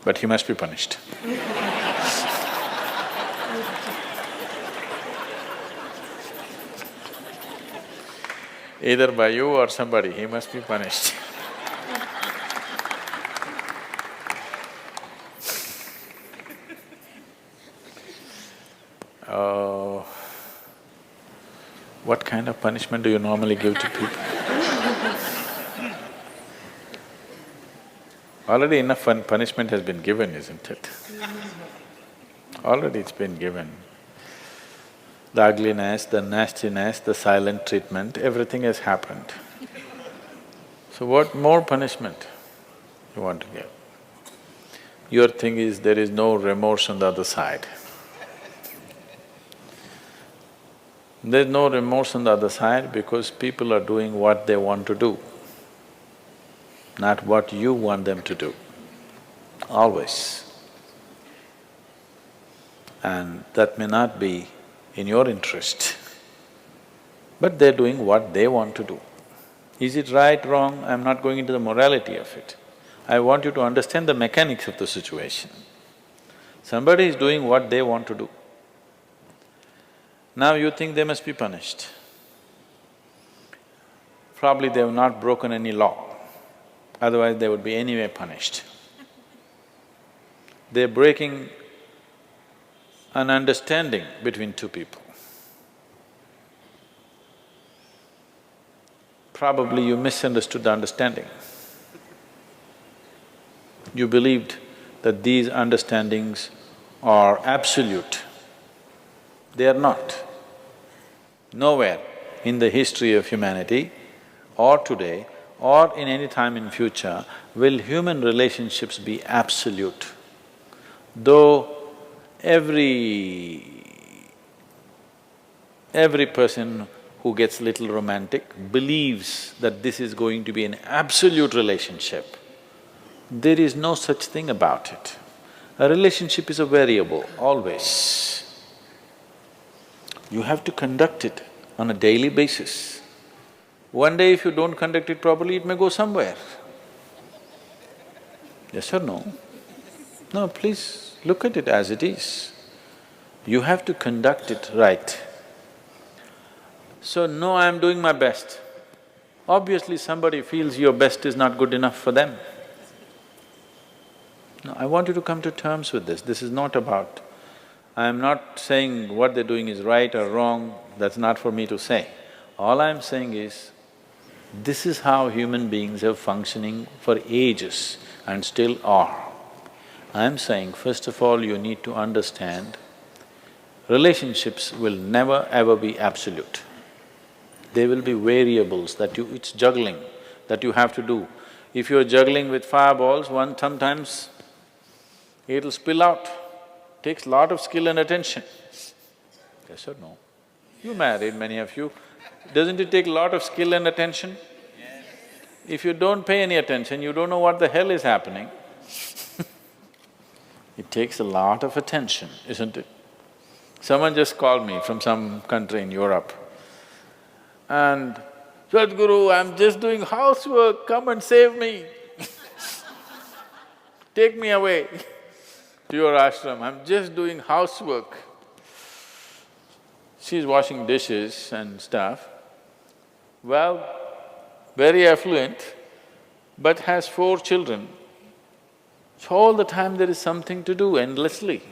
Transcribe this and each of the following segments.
but he must be punished. Either by you or somebody, he must be punished. Oh, what kind of punishment do you normally give to people? Already enough punishment has been given, isn't it? Already it's been given. The ugliness, the nastiness, the silent treatment, everything has happened. So what more punishment you want to give? Your thing is there is no remorse on the other side. There's no remorse on the other side because people are doing what they want to do, not what you want them to do, always. And that may not be in your interest, but they're doing what they want to do. Is it right, wrong? I'm not going into the morality of it. I want you to understand the mechanics of the situation. Somebody is doing what they want to do. Now you think they must be punished. Probably they have not broken any law, otherwise they would be anyway punished. They're breaking an understanding between two people. Probably you misunderstood the understanding. You believed that these understandings are absolute. They are not. Nowhere in the history of humanity or today or in any time in future will human relationships be absolute. Though every person who gets little romantic believes that this is going to be an absolute relationship, there is no such thing about it. A relationship is a variable, always. You have to conduct it on a daily basis. One day if you don't conduct it properly, it may go somewhere. Yes or no? No, please look at it as it is. You have to conduct it right. So, no, I'm doing my best. Obviously somebody feels your best is not good enough for them. No, I want you to come to terms with this. This is not about… I'm not saying what they're doing is right or wrong, that's not for me to say. All I'm saying is, this is how human beings are functioning for ages and still are. I'm saying, first of all, you need to understand, relationships will never ever be absolute. There will be variables that it's juggling that you have to do. If you're juggling with fireballs, sometimes it'll spill out. Takes lot of skill and attention. Yes or no? You married, many of you. Doesn't it take a lot of skill and attention? Yes. If you don't pay any attention, you don't know what the hell is happening. It takes a lot of attention, isn't it? Someone just called me from some country in Europe and, "Sadhguru, I'm just doing housework, come and save me." Take me away to your ashram, I'm just doing housework. She's washing dishes and stuff. Well, very affluent, but has 4 children. So all the time there is something to do endlessly.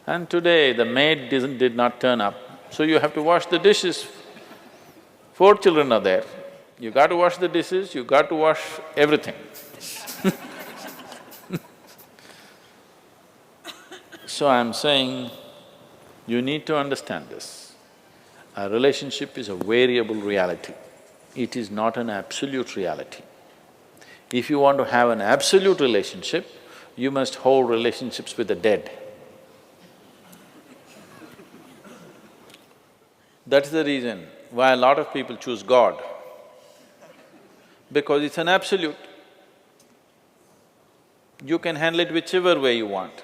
And today the maid did not turn up, so you have to wash the dishes. 4 children are there, you got to wash the dishes, you got to wash everything. So I'm saying, you need to understand this. A relationship is a variable reality. It is not an absolute reality. If you want to have an absolute relationship, you must hold relationships with the dead. That's the reason why a lot of people choose God, because it's an absolute. You can handle it whichever way you want.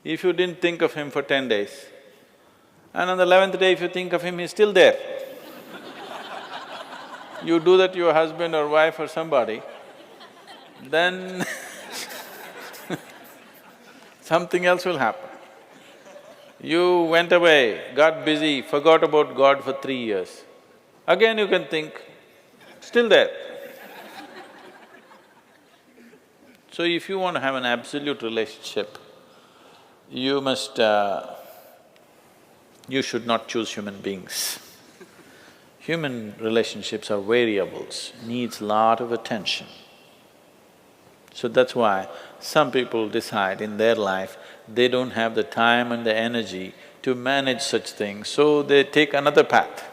If you didn't think of him for 10 days, and on the 11th day if you think of him, he's still there. You do that to your husband or wife or somebody, then something else will happen. You went away, got busy, forgot about God for 3 years. Again you can think, still there. So if you want to have an absolute relationship, you should not choose human beings. Human relationships are variables, needs lot of attention. So that's why some people decide in their life they don't have the time and the energy to manage such things, so they take another path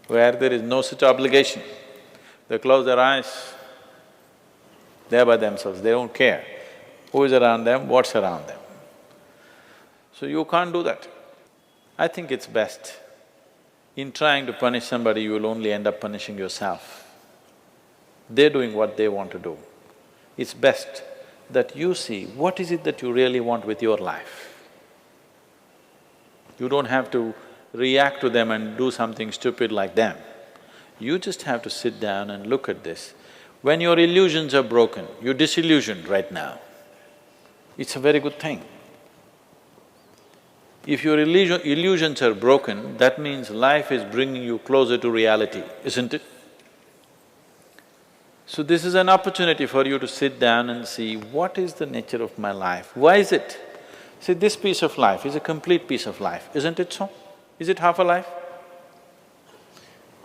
where there is no such obligation. They close their eyes, they're by themselves, they don't care who is around them, what's around them. So you can't do that. I think it's best, in trying to punish somebody, you will only end up punishing yourself. They're doing what they want to do. It's best that you see what is it that you really want with your life. You don't have to react to them and do something stupid like them. You just have to sit down and look at this. When your illusions are broken, you're disillusioned right now, it's a very good thing. If your illusions are broken, that means life is bringing you closer to reality, isn't it? So this is an opportunity for you to sit down and see, what is the nature of my life? Why is it? See, this piece of life is a complete piece of life, isn't it so? Is it half a life?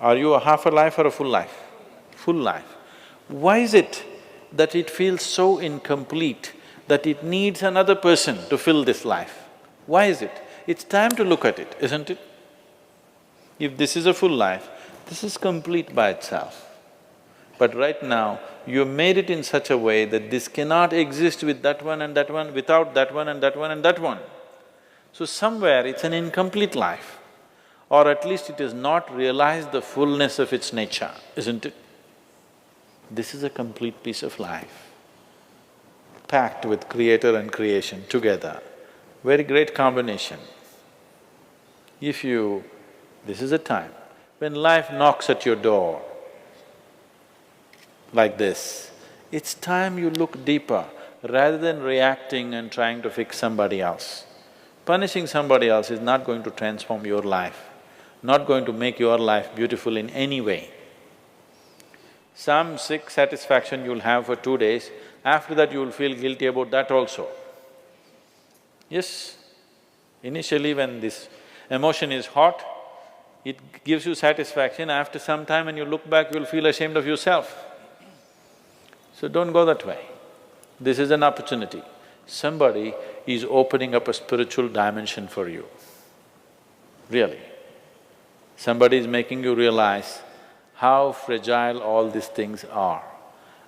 Are you a half a life or a full life? Full life. Why is it that it feels so incomplete that it needs another person to fill this life? Why is it? It's time to look at it, isn't it? If this is a full life, this is complete by itself. But right now, you made it in such a way that this cannot exist with that one and that one, without that one and that one and that one. So somewhere it's an incomplete life, or at least it has not realized the fullness of its nature, isn't it? This is a complete piece of life, packed with creator and creation together. Very great combination. This is a time when life knocks at your door like this, it's time you look deeper rather than reacting and trying to fix somebody else. Punishing somebody else is not going to transform your life, not going to make your life beautiful in any way. Some sick satisfaction you'll have for 2 days, after that you'll feel guilty about that also. Yes, initially when this emotion is hot, it gives you satisfaction. After some time when you look back, you'll feel ashamed of yourself. So don't go that way. This is an opportunity. Somebody is opening up a spiritual dimension for you, really. Somebody is making you realize how fragile all these things are.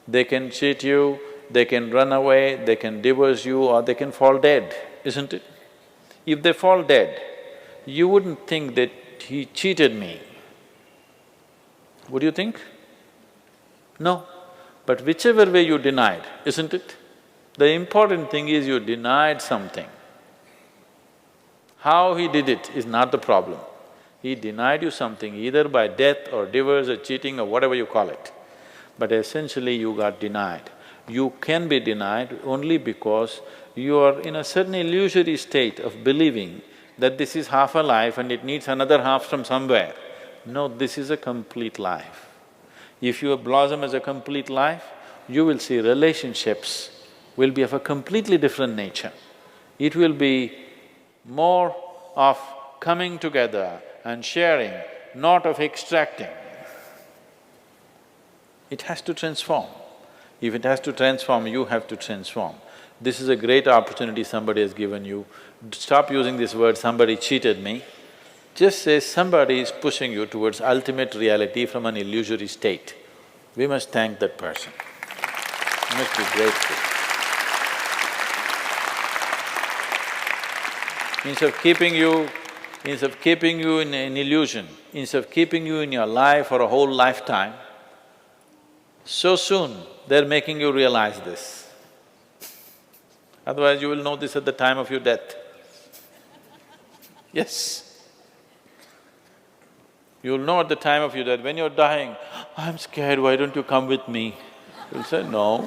They can cheat you, they can run away, they can divorce you, or they can fall dead, isn't it? If they fall dead, you wouldn't think that he cheated me. Would you think? No. But whichever way you denied, isn't it? The important thing is you denied something. How he did it is not the problem. He denied you something either by death or divorce or cheating or whatever you call it. But essentially you got denied. You can be denied only because you are in a certain illusory state of believing that this is half a life and it needs another half from somewhere. No, this is a complete life. If you blossom as a complete life, you will see relationships will be of a completely different nature. It will be more of coming together and sharing, not of extracting. It has to transform. If it has to transform, you have to transform. This is a great opportunity somebody has given you. Stop using this word, somebody cheated me. Just say somebody is pushing you towards ultimate reality from an illusory state. We must thank that person. We must be grateful. Instead of keeping you in an illusion, instead of keeping you in your life for a whole lifetime, so soon they're making you realize this. Otherwise you will know this at the time of your death. Yes. You'll know at the time of your death, when you're dying, I'm scared, why don't you come with me? You'll say, no.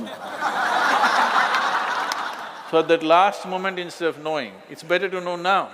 So at that last moment, instead of knowing, it's better to know now.